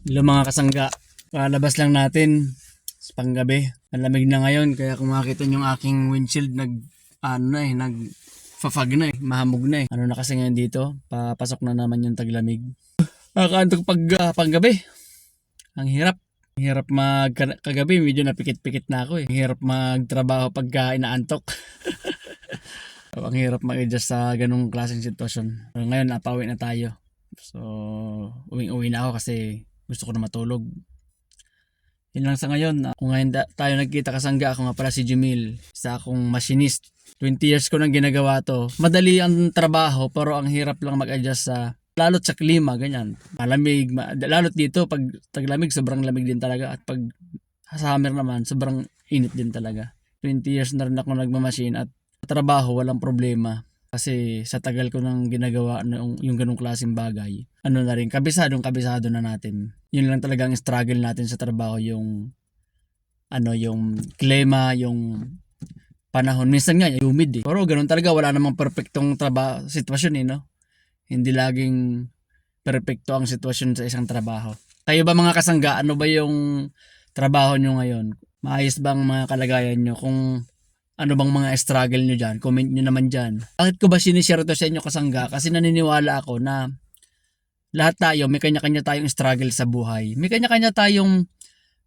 Hello mga kasangga, palabas lang natin sa panggabi. Malamig na ngayon kaya kung makita nyo yung aking windshield nag-fafag na mahamog na. Ano na kasi ngayon dito, papasok na naman yung taglamig. Nakakaantok panggabi. Ang hirap. Ang hirap kagabi, medyo napikit-pikit na ako eh. Ang hirap magtrabaho pagka inaantok. Ang hirap mag-adjust sa ganung klaseng sitwasyon. Pero ngayon, napauwi na tayo. So, uwi na ako kasi gusto ko na matulog. Yun lang sa ngayon. Kung ngayon tayo nagkita kasangga, ako nga pala si Jumil. Isa akong machinist. 20 years ko nang ginagawa to. Madali ang trabaho pero ang hirap lang mag-adjust sa lalot sa klima, ganyan. Malamig, lalot dito pag taglamig sobrang lamig din talaga at pag summer naman sobrang init din talaga. 20 years na rin ako nagmamachine at trabaho walang problema. Kasi sa tagal ko nang ginagawa yung ganung klaseng bagay, ano na rin, kabisado na natin. Yun lang talaga ang struggle natin sa trabaho, yung yung klima, yung panahon. Minsan nga, humid eh. Pero ganun talaga, wala namang perfectong sitwasyon eh, no? Hindi laging perfecto ang sitwasyon sa isang trabaho. Kayo ba mga kasangga, ano ba yung trabaho nyo ngayon? Maayos bang mga kalagayan nyo? Kung ano bang mga struggle nyo dyan? Comment nyo naman dyan. Bakit ko ba sinishare to sa inyo kasangga? Kasi naniniwala ako na lahat tayo, may kanya-kanya tayong struggle sa buhay. May kanya-kanya tayong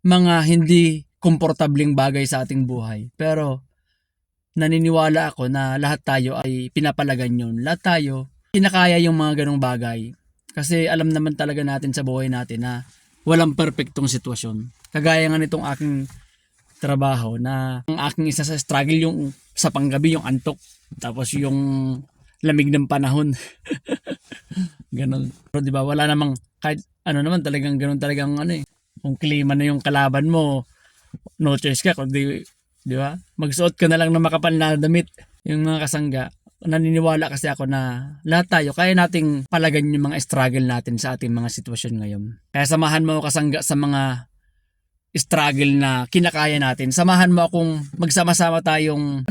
mga hindi komportabling bagay sa ating buhay. Pero naniniwala ako na lahat tayo ay pinapalagan yun. Lahat tayo, kinakaya yung mga ganong bagay. Kasi alam naman talaga natin sa buhay natin na walang perfectong sitwasyon. Kagaya nga nitong aking trabaho na ang aking isa sa struggle yung sa panggabi yung antok tapos yung lamig ng panahon. Ganon. Pero di ba wala namang kahit ano naman talagang ganon talagang kung klima na yung kalaban mo, no choice ka kundi di ba? Magsuot ka na lang ng makapal na damit. Yung mga kasangga, naniniwala kasi ako na lahat tayo kaya nating palagan yung mga struggle natin sa ating mga sitwasyon ngayon. Kaya samahan mo kasangga sa mga struggle na kinakaya natin. Samahan mo akong magsama-sama tayong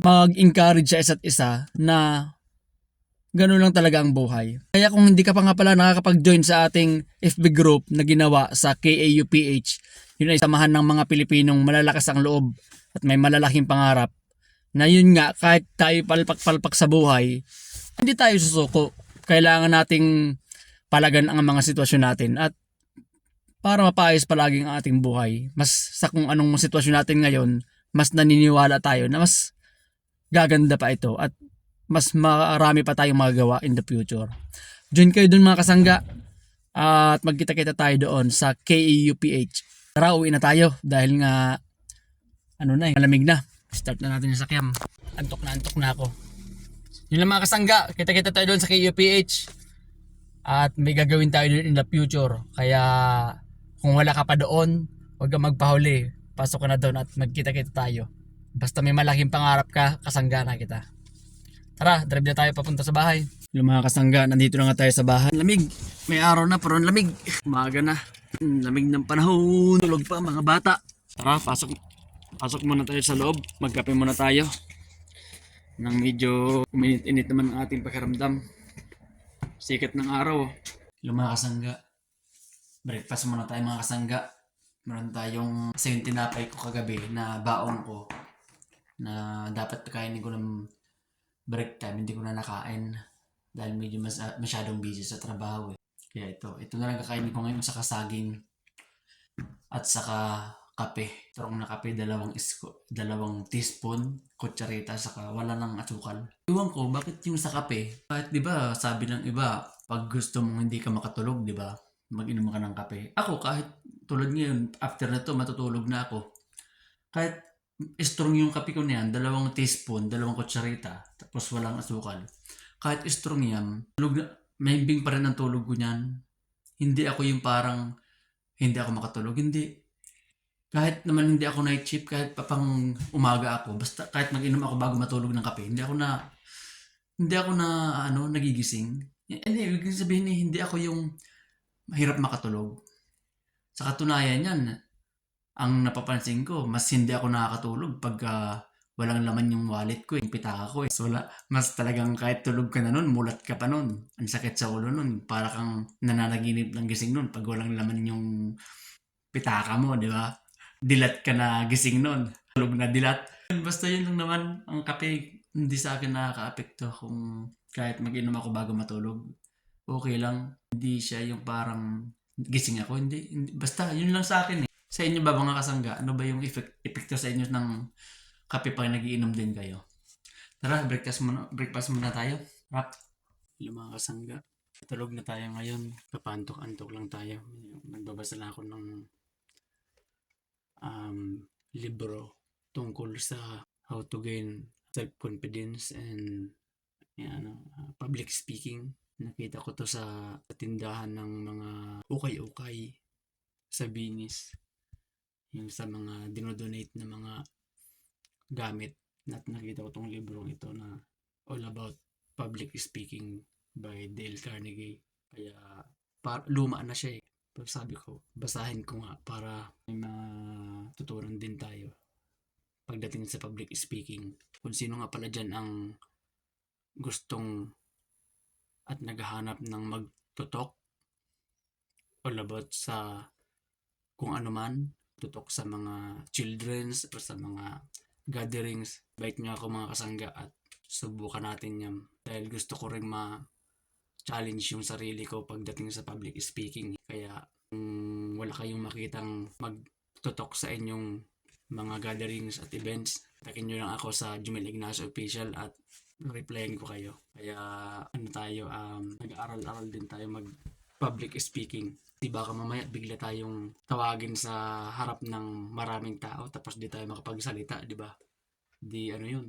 mag-encourage sa isa't isa na gano'n lang talaga ang buhay. Kaya kung hindi ka pa nga pala nakakapag-join sa ating FB group na ginawa sa KAUPH, yun ay samahan ng mga Pilipinong malalakas ang loob at may malalaking pangarap, na yun nga, kahit tayo palpak-palpak sa buhay, hindi tayo susuko. Kailangan nating palagan ang mga sitwasyon natin at para mapaayos palagi ang ating buhay. Mas sa kung anong sitwasyon natin ngayon, mas naniniwala tayo na mas gaganda pa ito at mas marami pa tayong magagawa in the future. Join kayo dun mga kasangga at magkita-kita tayo doon sa KEUPH. Tara, uwi na tayo dahil nga malamig na. Start na natin yung sakyam. Antok na ako. Yun lang mga kasangga, kita-kita tayo doon sa KEUPH at may gagawin tayo doon in the future. Kaya kung wala ka pa doon, huwag kang magpahuli. Pasok ka na doon at magkita-kita tayo. Basta may malaking pangarap ka, kasangga na kita. Tara, drive na tayo papunta sa bahay. Yung mga kasangga, nandito na nga tayo sa bahay. Lamig. May araw na pero lamig. Umaga na. Lamig ng panahon. Tulog pa mga bata. Tara, pasok muna tayo sa loob. Magkape muna tayo. Nang medyo uminit-init naman ang ating pakiramdam. Sikat ng araw. Yung mga kasangga, breakfast muna tayo mga kasangga. Meron tayong, kasi yung tinapay ko kagabi na baon ko na dapat kainin ko ng break time, hindi ko na nakain dahil medyo masyadong busy sa trabaho eh. Kaya ito na lang kakainin ko ngayon, saka saging at saka kape. Turong na kape, dalawang teaspoon, kutsarita, saka wala nang asukal. Iwan ko, bakit yung sa kape? Kahit di ba sabi ng iba, pag gusto mong hindi ka makatulog, di ba? Mag-inom ka ng kape. Ako kahit tulad ngayon, after na to matutulog na ako. Kahit strong yung kape ko niyan, 2 teaspoon, 2 kutsarita, tapos walang asukal. Kahit strong yan, mahimbing pa rin ang tulog ko niyan. Hindi ako yung parang hindi ako makatulog. Hindi. Kahit naman hindi ako night shift, kahit papang umaga ako, basta kahit mag-inom ako bago matulog ng kape, hindi ako na nagigising. Hindi, ibig sabihin hindi ako yung mahirap makatulog. Sa katunayan yan, ang napapansin ko, mas hindi ako nakakatulog pagka walang laman yung wallet ko, yung pitaka ko. So, wala, mas talagang kahit tulog ka na nun, mulat ka pa nun. Ang sakit sa ulo nun. Para kang nananaginip ng gising nun pag walang laman yung pitaka mo, di ba? Dilat ka na gising nun. Tulog na dilat. Basta yun lang naman, ang kape, hindi sa akin nakaka-apekto kung kahit mag-inom ako bago matulog. Okay lang. Hindi siya yung parang gising ako. Hindi. Basta, yun lang sa akin eh. Sa inyo ba mga kasangga? Ano ba yung epekto sa inyo ng kape pag nagiinom din kayo? Tara, breakfast muna tayo. Rap. Hello mga kasangga. Tulog na tayo ngayon. Kapantok-antok lang tayo. Nagbabasa lang ako ng libro tungkol sa how to gain self-confidence and public speaking. Nakita ko to sa tindahan ng mga ukay-ukay sa Binis. Yung sa mga dinodonate na mga gamit. Nakita ko tong librong ito na all about public speaking by Dale Carnegie. Kaya luma na siya eh. Pero sabi ko, basahin ko nga para may matutunan din tayo pagdating sa public speaking. Kung sino nga pala dyan ang gustong at naghahanap ng magtutok all about sa kung ano man, tutok sa mga children's o sa mga gatherings. Bait nyo ako mga kasangga at subukan natin yan. Dahil gusto ko rin ma-challenge yung sarili ko pagdating sa public speaking. Kaya kung wala kayong makitang magtutok sa inyong mga gatherings at events, takin nyo lang ako sa Jumel Ignacio Official at replyan ko kayo. Kaya nag-aaral-aral din tayo mag public speaking. Di baka mamaya bigla tayong tawagin sa harap ng maraming tao tapos di tayo makapagsalita, di ba? Di yun.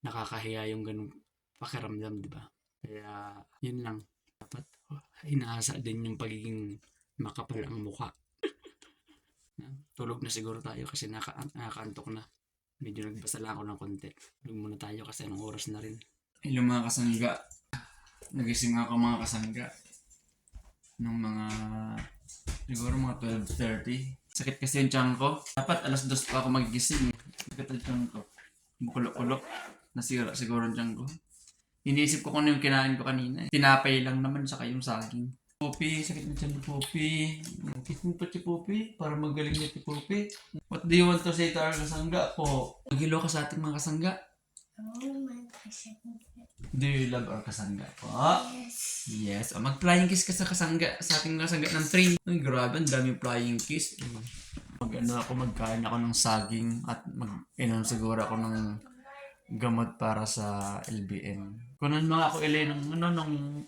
Nakakahiya yung ganung pakiramdam, di ba? Kaya yun lang. Dapat inaasa din yung pagiging makapal ang mukha. Tulog na siguro tayo kasi nakaantok na. Medyo nagbasa lang ako ng konti. Tulog muna tayo kasi anong oras na rin. Hello mga kasangga. Nagising ako mga kasangga. Nung mga siguro mga 12:30. Sakit kasi yung tiyan ko. Dapat alas 2 pa ako magigising. Sakit ang tiyan ko. Bukulok-kulok. Nasira siguro yung tiyan ko. Iniisip ko kung ano yung kinain ko kanina. Tinapay lang naman saka yung saging. Poppy, sakit na tiyan ni Poppy. Kiss mo pa si Poppy para magaling na si Poppy. What do you want to say to our kasangga po? Maghilo ka sa ating mga kasangga. Oh my kasangga. Do you love our kasangga po? Yes. Yes. O, mag-flying kiss ka sa kasangga, sa ating kasangga ng 3. Ay, grabe, ang daming flying kiss. Magkain ako ng saging at mag-inom siguro ako ng gamot para sa LBM. Kunan mga ako ilay ng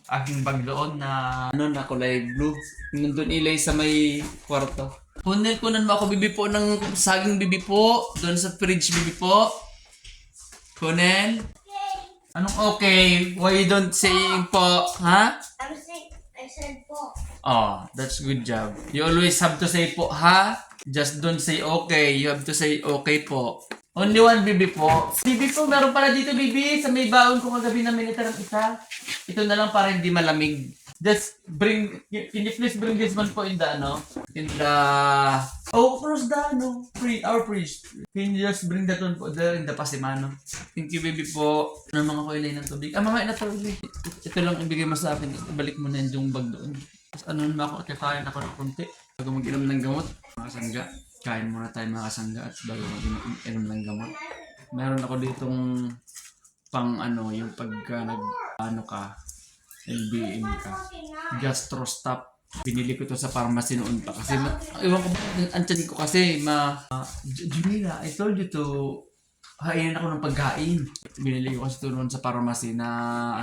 aking bag doon na na kulay blue. Nandun ilay sa may kwarto. Kunan mo ako bibi po ng saging bibi po. Doon sa fridge bibi po. Kunan? Anong okay? Why you don't saying po? Ha? I said po. Oh, that's good job. You always have to say po, ha? Just don't say okay. You have to say okay po. Only one bibi po. Bibi po, meron pala dito bibi. Sa may baon ko kagabi na minita ng isa. Ito na lang para hindi malamig. Just bring, can you please bring this one po in the close the our fridge. Can you just bring that one po there in the pasimano? Thank you baby po. Ano mga kuilay ng tubig? Mamaya na tubig. Ito lang ibigay mo sa akin. Ibalik mo na yung bag doon. Tapos ako, kakain ako ng konti. Bago mag-inom ng gamot. Mga kasangga. Kain muna tayo mga kasangga at bago mag-inom ng gamot. Meron ako ditong pang yung pagka LBM ka. Gastrostop. Binili ko to sa pharmacy noon pa kasi ewan ko ang tiyan ko kasi Jumila, I told you to hainin ako ng pagkain. Binili ko kasi ito noon sa pharmacy na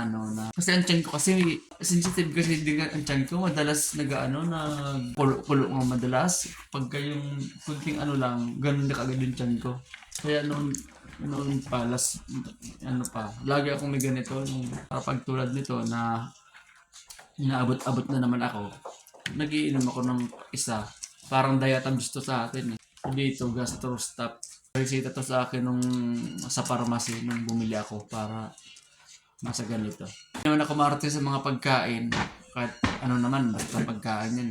kasi ang tiyan ko kasi sensitive kasi din ang tiyan ko madalas pulo nga madalas pagka yung kunting lang ganun na kagad yung tiyan ko. Kaya noon lagi akong may ganito pag tulad nito na inaabot-abot na naman ako. Nagiinom ako ng isa. Parang diatabs to sa atin. Dito, gastrostop. Resita to sa akin sa pharmacy nung bumili ako para nasa ganito. Ngayon ako marating sa mga pagkain. Kahit naman, basta pagkain yan.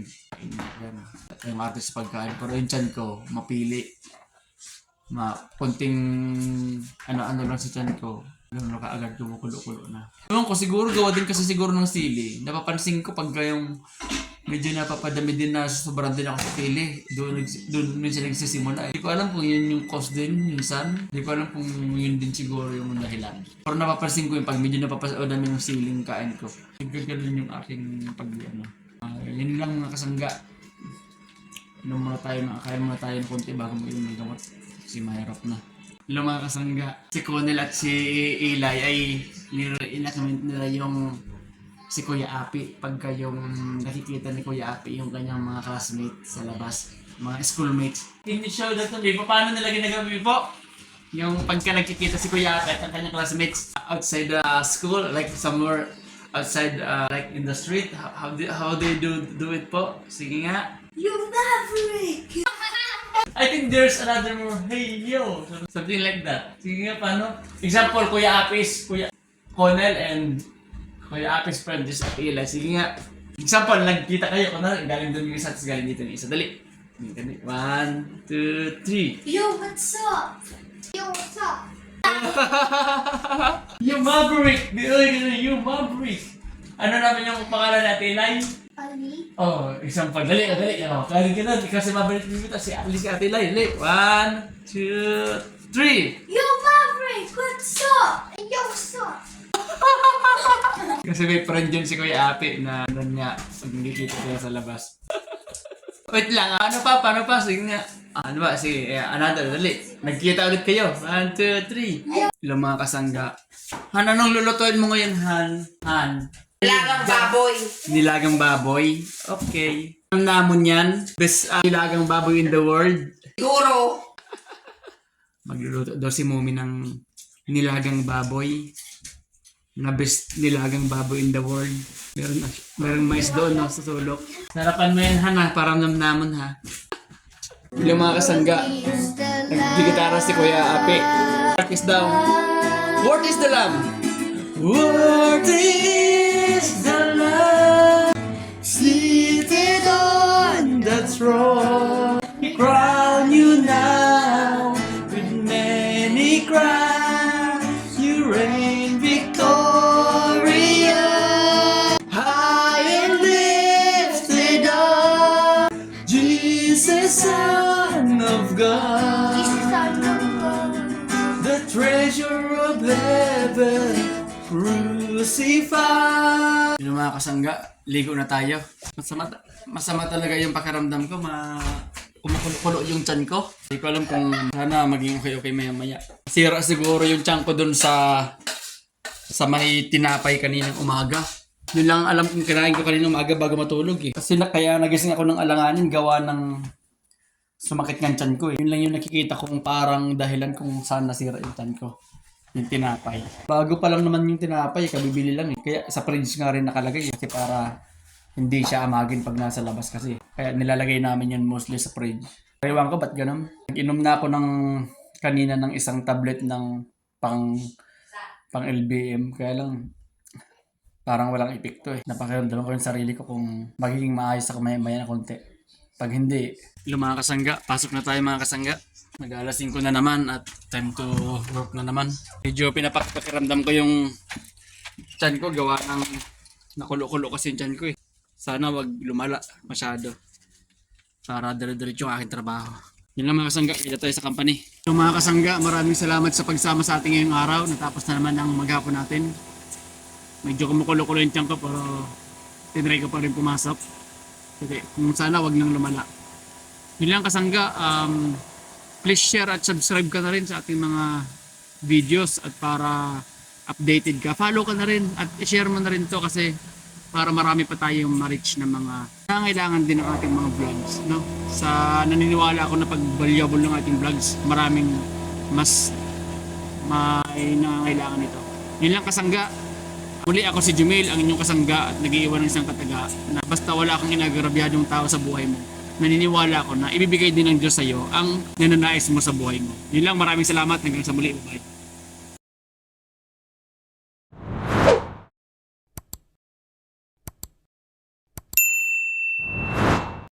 Yung artist sa pagkain. Pero yung tiyan ko, mapili. konting ano lang sa tiyan ko. Gano'n na kaagad kumukulo-kulo na. Ewan ko, siguro gawa din kasi siguro ng sili. Napapansin ko pag yung medyo napapadami din na sobrang din ako sa sili. Doon minsan nagsisimula. Hindi ko alam kung yun yung cause din minsan. Hindi ko alam kung yun din siguro yung dahilan. Pero napapansin ko yung pag medyo napapadami ng siling kain ko. Gagawin yung aking yun lang mga kasangga. Kaya muna tayo ng konti bago mo yung gamot. Kasi mahirap na. Hello mga kasangga. Si Conel at si Eli ay inakamit nila yung si Kuya Api. Pagka yung nakikita ni Kuya Api yung kanyang mga classmates sa labas. Mga schoolmates. Can you show that to me? Paano nila ginagawa po? Yung pagka nakikita si Kuya Api at ang kanyang classmates outside the school, like somewhere outside like in the street, how they do it po? Sige nga. You maverick! I think there's another more, hey yo, something like that. Sige nga, paano? Example, Kuya Apis, Kuya Conel and Kuya Apis friend, just at Eli. Sige nga. Example, nagkita kayo, galing doon yung isa, tapos galing dito yung isa. Dali. 1, 2, 3. Yo, what's up? Yo, what's up? You Maverick! You Maverick! Ano naman yung pangalan natin, Eli? Ali? Oh, example. Dali. Oh, kaya kita, kasi Maverick dito, si Alice at Eli. Dali. 1, 2, 3. Yo, Maverick! What's up? Yo, what's up? Kasi may friend yun si Kuya Api na nun nga, pag nakikita kayo sa labas. Wait lang, paano pa? Sige nga. Ano ba? Sige, another, dali. Nagkita ulit kayo. 1, 2, 3. Ilang mga kasangga. Han, anong lulutuin mo ngayon, Han? Nilagang baboy. Nilagang baboy? Okay. Ang namon yan? Best nilagang baboy in the world? Siguro. Magluluto daw si Mommy ng nilagang baboy. Na best nilagang baboy in the world. Meron mais doon, no, sa sulok. Sarapan mo yan, Han, ha? Parang namnamon, ha? Ilang mga kasangga. Nagdigitara si Kuya Api. What is daw? What is the lamb? What is the lamb? Seated on the throne. Crown you now with many crowns. You reign victorious. High and lifted up. Jesus, Son of God. The treasure of heaven. Crucified. Yung mga kasangga, ligo na tayo. Masama talaga yung pakiramdam ko. Kumukulo yung tiyan ko. Hindi ko alam kung sana maging okay maya. Sira siguro yung tiyan ko dun sa may tinapay kaninang umaga. Yun lang alam kung kinain ko kaninang umaga bago matulog eh. Kasi kaya nagising ako ng alanganin gawa ng sumakit ng tiyan ko eh. Yun lang yung nakikita kong parang dahilan kung saan nasira yung tiyan ko. Yung tinapay. Bago pa lang naman yung tinapay, kabibili lang eh. Kaya sa fridge nga rin nakalagay kasi para hindi siya amagin pag nasa labas kasi. Kaya nilalagay namin yun mostly sa fridge. Ewan ko ba't ganun? Nag-inom na ako kanina ng isang tablet ng pang LBM. Kaya lang parang walang epekto eh. Napakiramdaman ko yung sarili ko kung magiging maayos ako maya na konti. Pag hindi, mga kasangga, pasok na tayo mga kasangga. Mag-alas 5 na naman at time to work na naman. Medyo pinapakiramdam ko yung tiyan ko gawa ng nakulo-kulo kasi yung tiyan ko eh. Sana wag lumala masyado para dire-diretso yung aking trabaho. Yun lang mga kasangga, kita tayo sa company. So mga kasangga, maraming salamat sa pagsama sa ating ngayong araw. Natapos na naman ang maghapon natin. Medyo kumukulo-kulo yung tiyan ko pero tinry ko pa rin pumasok. Okay, kung sana wag nang lumala. Yun lang kasangga, please share at subscribe ka na rin sa ating mga videos at para updated ka. Follow ka na rin at share mo na rin to kasi para marami pa tayong ma-reach na mga nangangailangan din ng ating mga vlogs. No? Naniniwala ako na pag valuable ng ating vlogs, maraming mas may nangangailangan nito. Yun lang kasangga. Muli ako si Jumel, ang inyong kasangga at nag-iiwan ng isang kataga na basta wala kang inagrabyadong tao sa buhay mo. Naniniwala ako na ibibigay din ng Diyos sa iyo ang nananais mo sa buhay mo. Yun lang, maraming salamat. Hanggang sa muli. Bye.